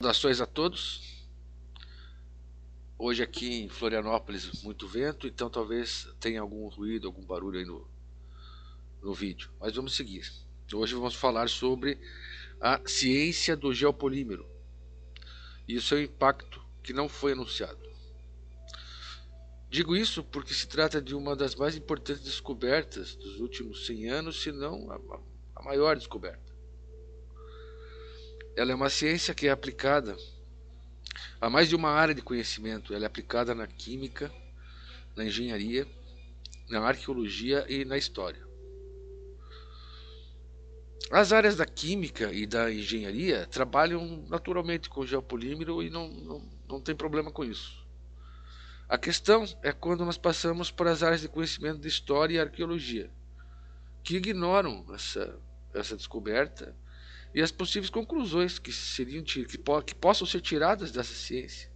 Saudações a todos. Hoje aqui em Florianópolis, muito vento, então talvez tenha algum ruído, algum barulho aí no vídeo. Mas vamos seguir. Hoje vamos falar sobre a ciência do geopolímero e o seu impacto que não foi anunciado. Digo isso porque se trata de uma das mais importantes descobertas dos últimos 100 anos, se não a maior descoberta. Ela é uma ciência que é aplicada a mais de uma área de conhecimento. Ela é aplicada na química, na engenharia, na arqueologia e na história. As áreas da química e da engenharia trabalham naturalmente com geopolímero e não tem problema com isso. A questão é quando nós passamos para as áreas de conhecimento de história e arqueologia, que ignoram essa descoberta e as possíveis conclusões que possam ser tiradas dessa ciência.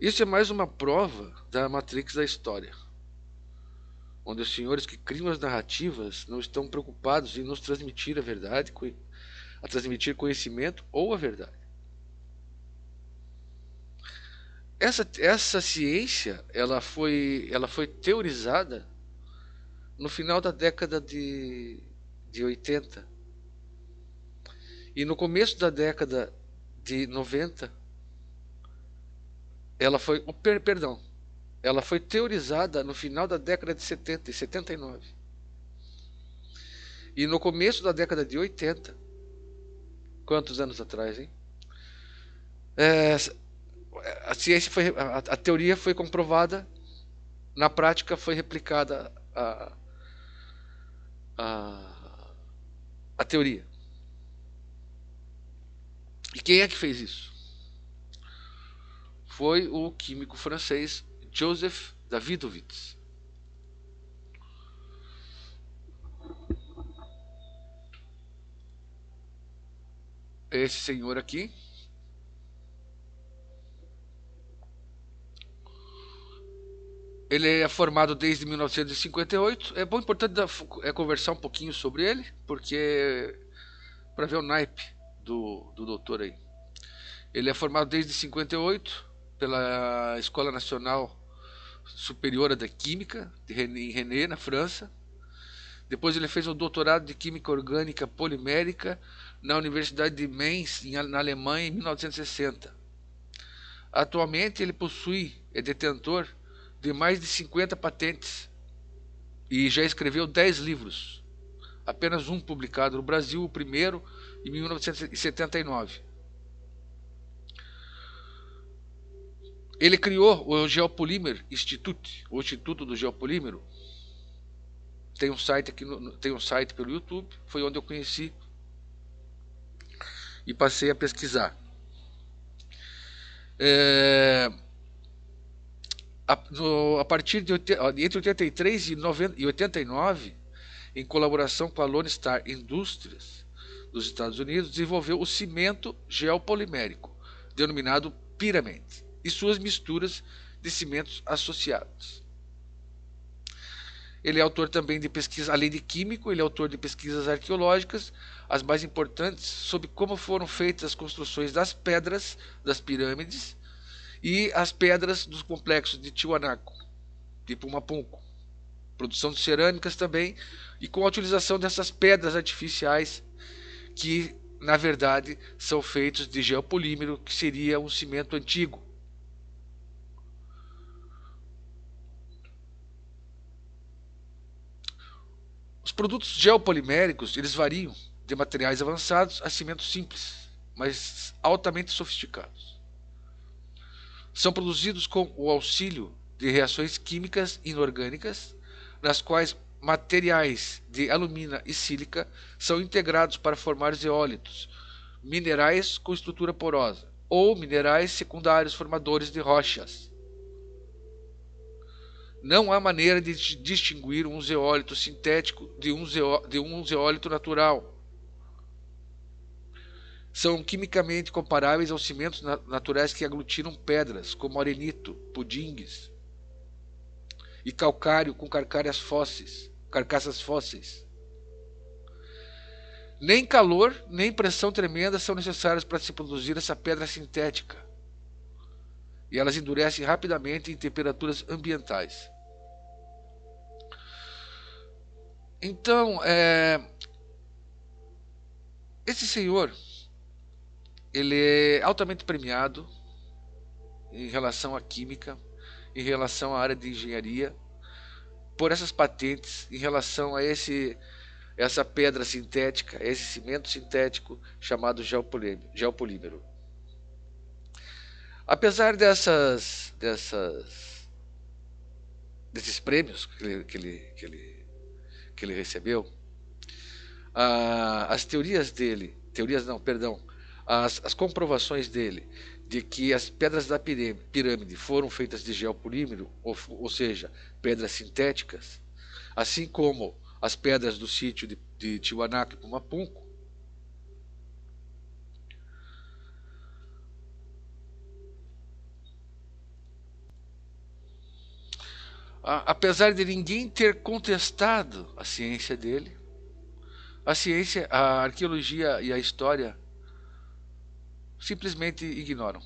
Isso é mais uma prova da matrix da história, onde os senhores que criam as narrativas não estão preocupados em nos transmitir a verdade, a transmitir conhecimento ou a verdade. Essa ciência ela foi teorizada no final da década de 80 e no começo da década de 90 ela foi teorizada no final da década de 70 e 79 e no começo da década de 80. Quantos anos atrás, hein? É, a ciência a teoria foi comprovada, na prática foi replicada a, a teoria. E quem é que fez isso? Foi o químico francês Joseph Davidovich. Esse senhor aqui, ele é formado desde 1958. É bom, importante conversar um pouquinho sobre ele, porque para ver o naipe do doutor aí. Ele é formado desde 58 pela Escola Nacional Superiora da Química em Rennes, na França. Depois ele fez um doutorado de Química Orgânica Polimérica na Universidade de Mainz, na Alemanha, em 1960. Atualmente ele é detentor de mais de 50 patentes e já escreveu 10 livros. Apenas um publicado no Brasil, o primeiro em 1979. Ele criou o Geopolymer Institute, o Instituto do Geopolímero. Tem um site tem um site pelo YouTube, foi onde eu conheci e passei a pesquisar. A partir de entre 83 e 89, em colaboração com a Lone Star Industries dos Estados Unidos, desenvolveu o cimento geopolimérico, denominado Pyramid, e suas misturas de cimentos associados. Ele é autor também de pesquisas, além de químico, ele é autor de pesquisas arqueológicas, as mais importantes sobre como foram feitas as construções das pedras das pirâmides e as pedras dos complexos de Tiwanaku, de Pumapunku. Produção de cerâmicas também, e com a utilização dessas pedras artificiais que, na verdade, são feitos de geopolímero, que seria um cimento antigo. Os produtos geopoliméricos, eles variam de materiais avançados a cimentos simples, mas altamente sofisticados. São produzidos com o auxílio de reações químicas inorgânicas, nas quais materiais de alumina e sílica são integrados para formar zeólitos, minerais com estrutura porosa, ou minerais secundários formadores de rochas. Não há maneira de distinguir um zeólito sintético de um zeólito natural. São quimicamente comparáveis aos cimentos naturais que aglutinam pedras, como arenito, pudingues, e calcário com carcaças fósseis. Nem calor, nem pressão tremenda são necessários para se produzir essa pedra sintética. E elas endurecem rapidamente em temperaturas ambientais. Então, esse senhor, ele é altamente premiado em relação à química, em relação à área de engenharia, por essas patentes, em relação a essa pedra sintética, esse cimento sintético chamado geopolímero. Apesar desses prêmios que ele recebeu, as teorias dele, as comprovações dele de que as pedras da pirâmide foram feitas de geopolímero, ou seja, pedras sintéticas, assim como as pedras do sítio de Tiwanaku e Pumapunku, apesar de ninguém ter contestado a ciência dele, a ciência, a arqueologia e a história simplesmente ignoram.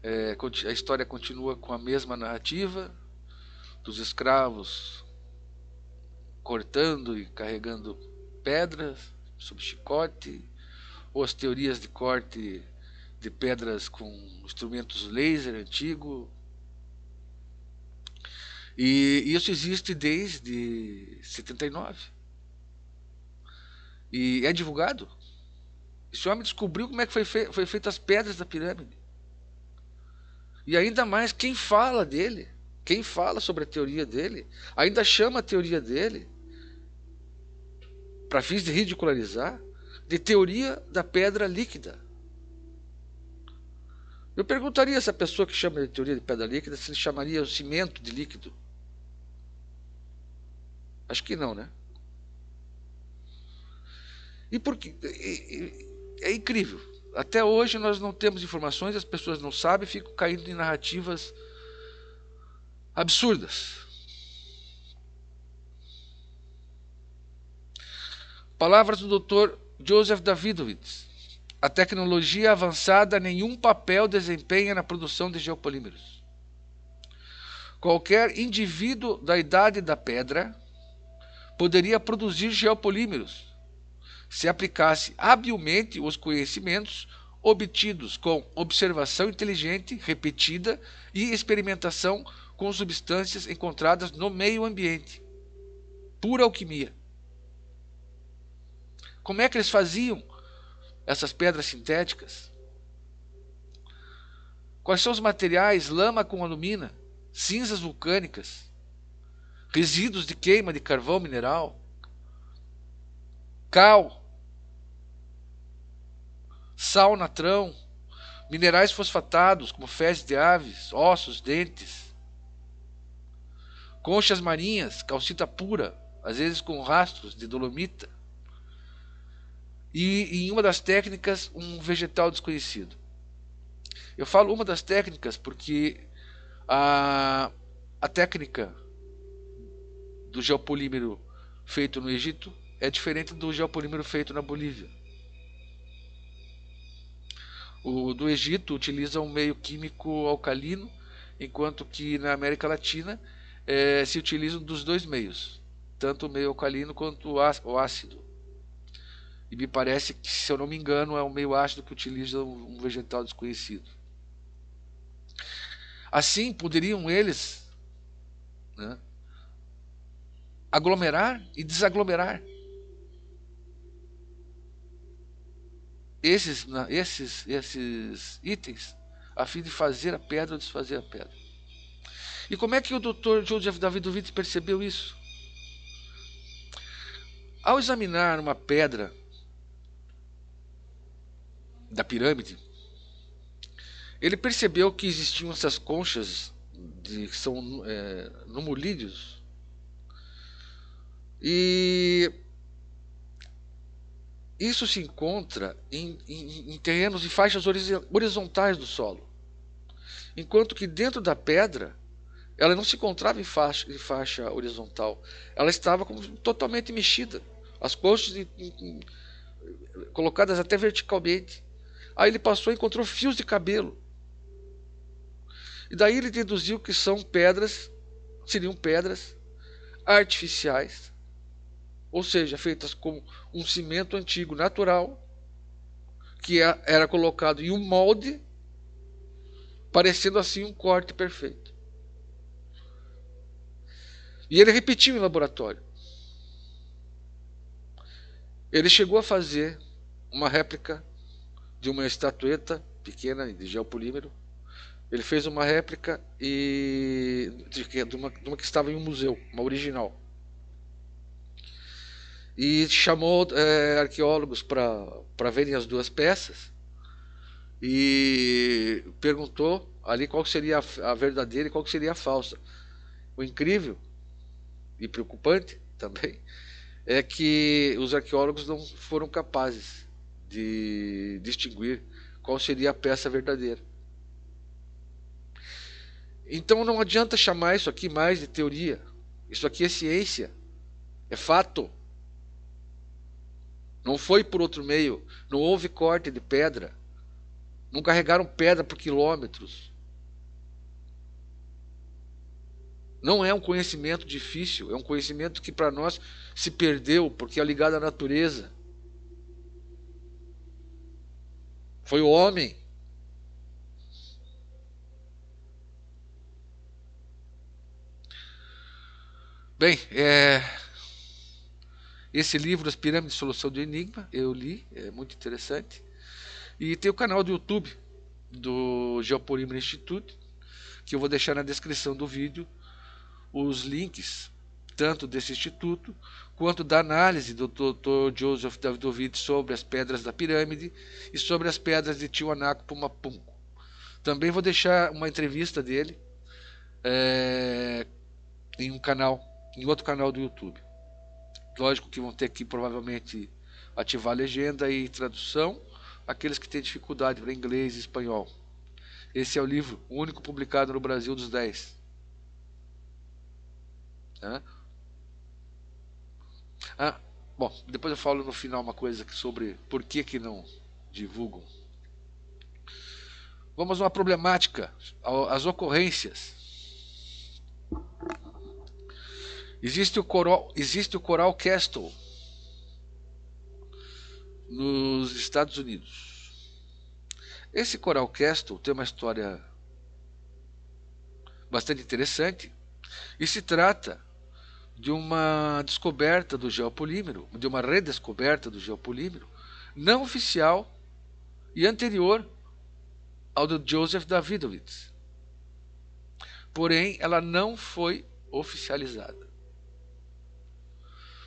A história continua com a mesma narrativa dos escravos cortando e carregando pedras sob chicote, ou as teorias de corte de pedras com instrumentos laser antigo. E isso existe desde 79. E é divulgado. Esse homem descobriu como é que foi feitas as pedras da pirâmide. E ainda mais, quem fala dele, quem fala sobre a teoria dele, ainda chama a teoria dele, para fins de ridicularizar, de teoria da pedra líquida. Eu perguntaria a essa pessoa que chama de teoria de pedra líquida se ele chamaria o cimento de líquido. Acho que não, né? E porque é incrível. Até hoje nós não temos informações, as pessoas não sabem, ficam caindo em narrativas absurdas. Palavras do Dr. Joseph Davidovich. A tecnologia avançada nenhum papel desempenha na produção de geopolímeros. Qualquer indivíduo da idade da pedra poderia produzir geopolímeros se aplicasse habilmente os conhecimentos obtidos com observação inteligente, repetida e experimentação com substâncias encontradas no meio ambiente. Pura alquimia. Como é que eles faziam essas pedras sintéticas? Quais são os materiais? Lama com alumina, cinzas vulcânicas, resíduos de queima de carvão mineral, cal, sal natrão, minerais fosfatados como fezes de aves, ossos, dentes, conchas marinhas, calcita pura, às vezes com rastros de dolomita, e em uma das técnicas um vegetal desconhecido. Eu falo uma das técnicas porque a técnica do geopolímero feito no Egito é diferente do geopolímero feito na Bolívia. O do Egito utiliza um meio químico alcalino, enquanto que na América Latina se utilizam dos dois meios, tanto o meio alcalino quanto o ácido. E me parece que, se eu não me engano, é o meio ácido que utiliza um vegetal desconhecido. Assim, poderiam eles, né, aglomerar e desaglomerar esses itens a fim de fazer a pedra ou desfazer a pedra. E como é que o Dr. Joseph Davidovich percebeu isso? Ao examinar uma pedra da pirâmide, ele percebeu que existiam essas conchas que são numulídeos, e isso se encontra em terrenos e faixas horizontais do solo, enquanto que dentro da pedra ela não se encontrava em faixa horizontal, ela estava totalmente mexida, as conchas colocadas até verticalmente. Aí ele passou e encontrou fios de cabelo. E daí ele deduziu que seriam pedras artificiais, ou seja, feitas com um cimento antigo natural, que era colocado em um molde, parecendo assim um corte perfeito. E ele repetiu em laboratório. Ele chegou a fazer uma réplica de uma estatueta pequena de geopolímero. Ele fez uma réplica de uma que estava em um museu, uma original. E chamou arqueólogos para verem as duas peças e perguntou ali qual seria a verdadeira e qual seria a falsa. O incrível e preocupante também é que os arqueólogos não foram capazes de distinguir qual seria a peça verdadeira. Então não adianta chamar isso aqui mais de teoria. Isso aqui é ciência, é fato. Não foi por outro meio, não houve corte de pedra, não carregaram pedra por quilômetros. Não é um conhecimento difícil, é um conhecimento que para nós se perdeu porque é ligado à natureza. Foi o homem. Bem, esse livro, As Pirâmides, Solução do Enigma, eu li, é muito interessante. E tem o canal do YouTube do Geopolímero Institute, que eu vou deixar na descrição do vídeo os links, tanto desse instituto, quanto da análise do Dr. Joseph Davidovich sobre as pedras da pirâmide e sobre as pedras de Tiwanaku-Punku. Também vou deixar uma entrevista dele em outro canal do YouTube. Lógico que vão ter que provavelmente ativar a legenda e tradução, aqueles que têm dificuldade para inglês e espanhol. Esse é o livro, o único publicado no Brasil dos 10. Bom, depois eu falo no final uma coisa sobre por que não divulgam. Vamos a uma problemática, as ocorrências. Existe o Coral Castle nos Estados Unidos. Esse Coral Castle tem uma história bastante interessante e se trata de uma descoberta do geopolímero, de uma redescoberta do geopolímero, não oficial e anterior ao do Joseph Davidovich. Porém, ela não foi oficializada.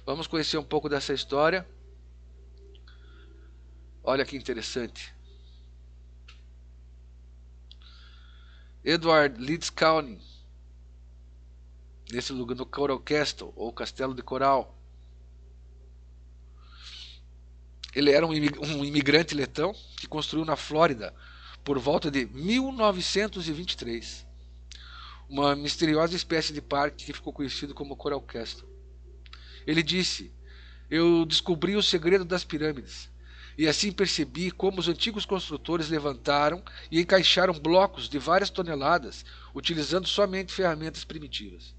Vamos conhecer um pouco dessa história. Olha que interessante. Edward Leeds County, nesse lugar, no Coral Castle, ou Castelo de Coral. Ele era um imigrante letão que construiu na Flórida por volta de 1923 uma misteriosa espécie de parque que ficou conhecido como Coral Castle. Ele disse: eu descobri o segredo das pirâmides e assim percebi como os antigos construtores levantaram e encaixaram blocos de várias toneladas utilizando somente ferramentas primitivas.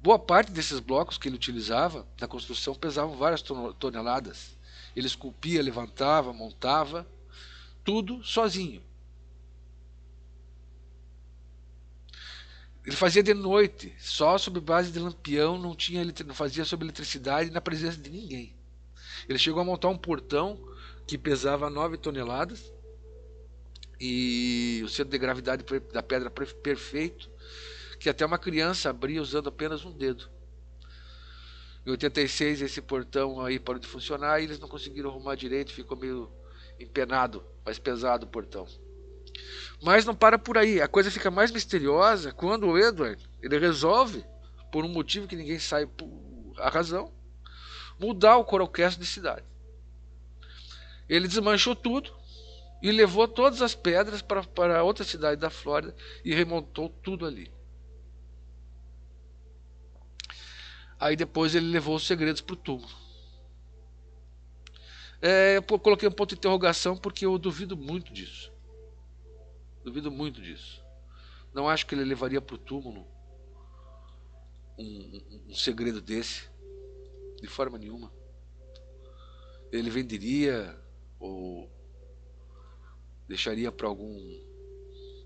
Boa parte desses blocos que ele utilizava na construção pesavam várias toneladas. Ele esculpia, levantava, montava, tudo sozinho. Ele fazia de noite, só sob base de lampião, não fazia sob eletricidade na presença de ninguém. Ele chegou a montar um portão que pesava 9 toneladas e o centro de gravidade da pedra perfeito, que até uma criança abria usando apenas um dedo. Em 86 esse portão aí parou de funcionar e eles não conseguiram arrumar direito, ficou meio empenado, mais pesado o portão. Mas não para por aí, a coisa fica mais misteriosa quando o Edward ele resolve, por um motivo que ninguém sabe a razão, mudar o Coral Castle de cidade. Ele desmanchou tudo e levou todas as pedras para outra cidade da Flórida e remontou tudo ali. Aí depois ele levou os segredos para o túmulo. Eu coloquei um ponto de interrogação porque eu duvido muito disso. Duvido muito disso. Não acho que ele levaria para o túmulo um segredo desse, de forma nenhuma. Ele venderia ou deixaria para algum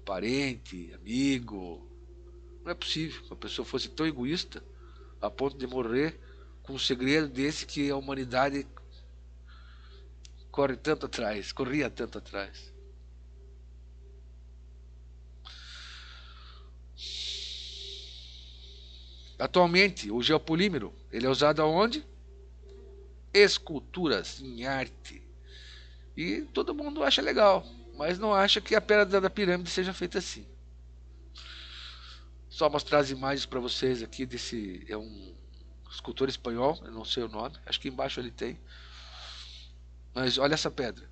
parente, amigo. Não é possível que uma pessoa fosse tão egoísta a ponto de morrer com um segredo desse que a humanidade corria tanto atrás. Atualmente, o geopolímero, ele é usado aonde? Esculturas, em arte. E todo mundo acha legal, mas não acha que a pedra da pirâmide seja feita assim. Só mostrar as imagens para vocês aqui desse... É um escultor espanhol, eu não sei o nome, acho que embaixo ele tem. Mas olha essa pedra.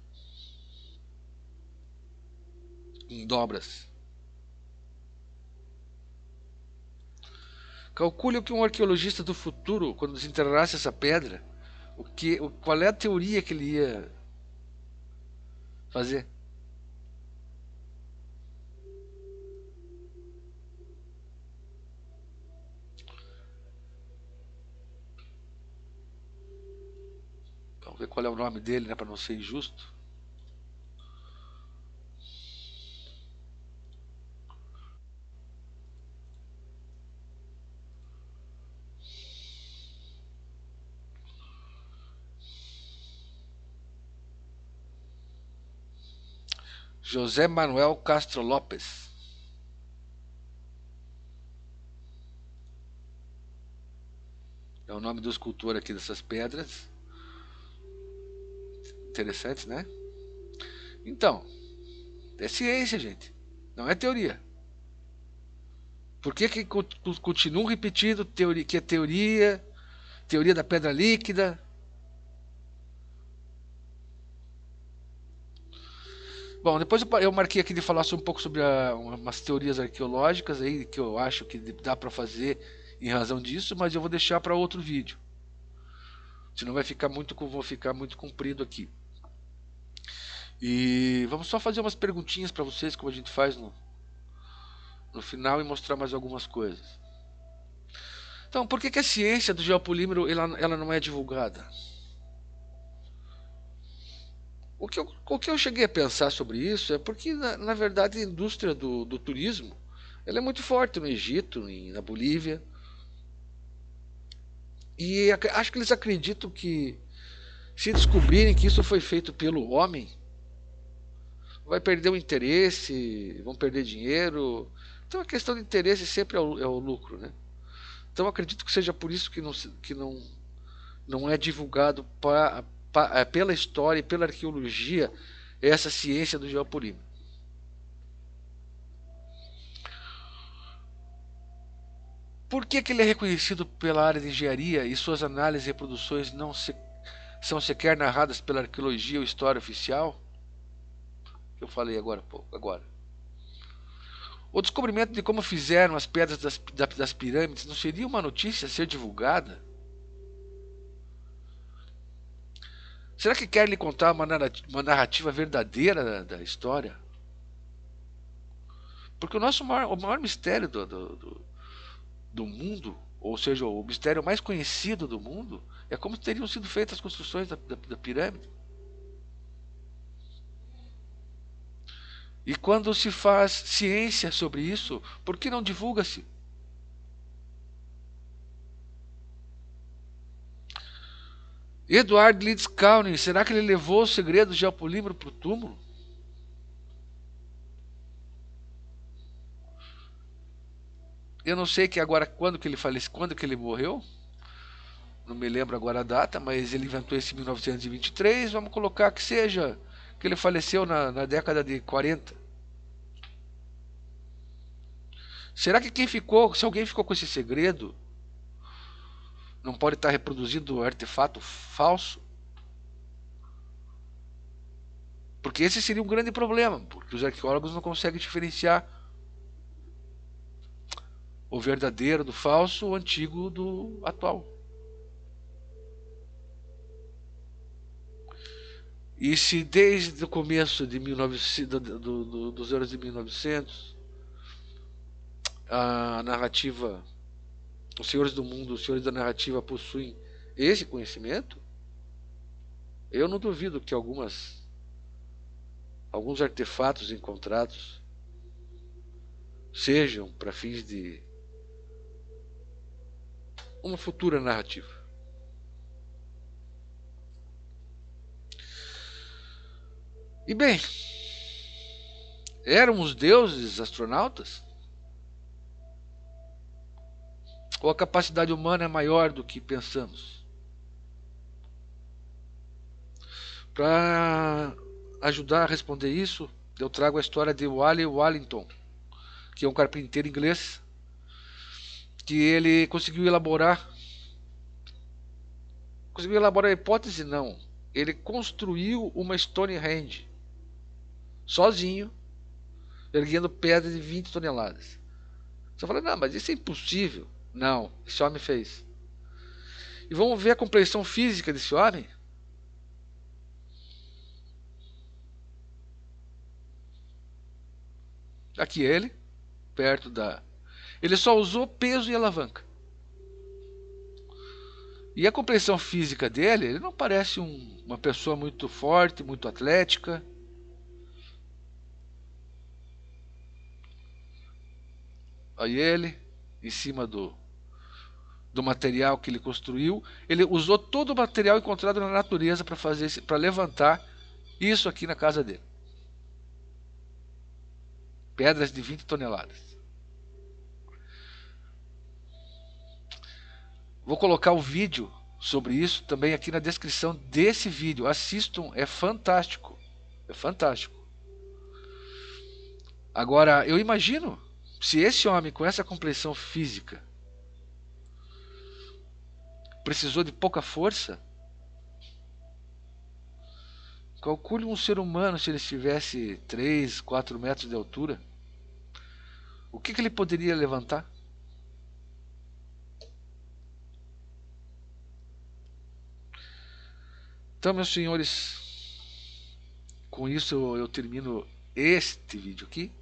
Em dobras. Calcule o que um arqueologista do futuro, quando desenterrasse essa pedra, qual é a teoria que ele ia fazer? Vamos ver qual é o nome dele, né, para não ser injusto. José Manuel Castro Lopes. É o nome do escultor aqui dessas pedras. Interessante, né? Então, é ciência, gente. Não é teoria. Por que continuam repetindo que é teoria da pedra líquida? Bom, depois eu marquei aqui de falar um pouco sobre umas teorias arqueológicas aí que eu acho que dá para fazer em razão disso, mas eu vou deixar para outro vídeo. Senão vou ficar muito comprido aqui. E vamos só fazer umas perguntinhas para vocês, como a gente faz no final, e mostrar mais algumas coisas. Então, por que a ciência do geopolímero ela não é divulgada? O que eu cheguei a pensar sobre isso é porque, na verdade, a indústria do turismo ela é muito forte no Egito, na Bolívia. E acho que eles acreditam que, se descobrirem que isso foi feito pelo homem, vai perder o interesse, vão perder dinheiro. Então a questão de interesse sempre é o lucro, né? Então acredito que seja por isso que não é divulgado pela história e pela arqueologia essa ciência do geopolímero. Por que ele é reconhecido pela área de engenharia e suas análises e reproduções não são sequer narradas pela arqueologia ou história oficial? Que eu falei agora. O descobrimento de como fizeram as pedras das pirâmides não seria uma notícia a ser divulgada? Será que quer lhe contar uma narrativa verdadeira da história? Porque o maior mistério do mundo, ou seja, o mistério mais conhecido do mundo, é como teriam sido feitas as construções da pirâmide. E quando se faz ciência sobre isso, por que não divulga-se? Edward Leeds Cowney, será que ele levou o segredo do geopolímero para o túmulo? Eu não sei que agora quando que ele faleceu, quando que ele morreu. Não me lembro agora a data, mas ele inventou isso em 1923. Vamos colocar que seja que ele faleceu na década de 40. Será que se alguém ficou com esse segredo, não pode estar reproduzindo artefato falso? Porque esse seria um grande problema, porque os arqueólogos não conseguem diferenciar o verdadeiro do falso, o antigo do atual. E se desde o começo de 1900, dos anos de 1900, a narrativa, os senhores do mundo, os senhores da narrativa possuem esse conhecimento, eu não duvido que alguns artefatos encontrados sejam para fins de uma futura narrativa. E bem, eram os deuses astronautas? Ou a capacidade humana é maior do que pensamos? Para ajudar a responder isso, eu trago a história de Wally Wallington, que é um carpinteiro inglês, que ele conseguiu elaborar a hipótese não, ele construiu uma Stonehenge sozinho, erguendo pedra de 20 toneladas. Você fala, não, mas isso é impossível. Não, esse homem fez. E vamos ver a compreensão física desse homem? Aqui ele, perto da. Ele só usou peso e alavanca. E a compreensão física dele, ele não parece uma pessoa muito forte, muito atlética. Aí ele, em cima do material que ele construiu, ele usou todo o material encontrado na natureza para fazer, para levantar isso aqui na casa dele. Pedras de 20 toneladas. Vou colocar o vídeo sobre isso também aqui na descrição desse vídeo. Assistam, é fantástico. É fantástico. Agora, eu imagino se esse homem com essa compreensão física precisou de pouca força, calcule um ser humano se ele tivesse 3, 4 metros de altura. O que ele poderia levantar? Então, meus senhores, com isso eu termino este vídeo aqui.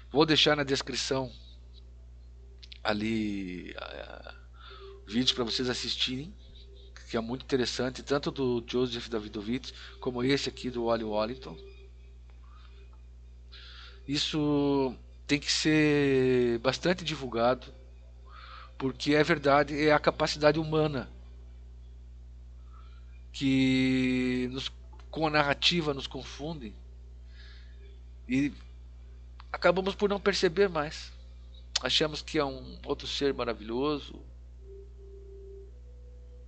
Vou deixar na descrição ali vídeos para vocês assistirem, que é muito interessante, tanto do Joseph Davidovich como esse aqui do Wally Wallington. Isso tem que ser bastante divulgado, porque é verdade, é a capacidade humana que com a narrativa nos confunde e acabamos por não perceber mais. Achamos que é um outro ser maravilhoso,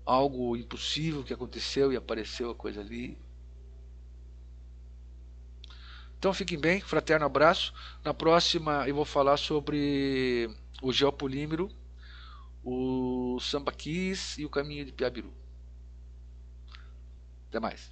algo impossível que aconteceu e apareceu a coisa ali. Então fiquem bem, fraterno abraço. Na próxima eu vou falar sobre o geopolímero, o sambaquis e o caminho de Piabiru. Até mais.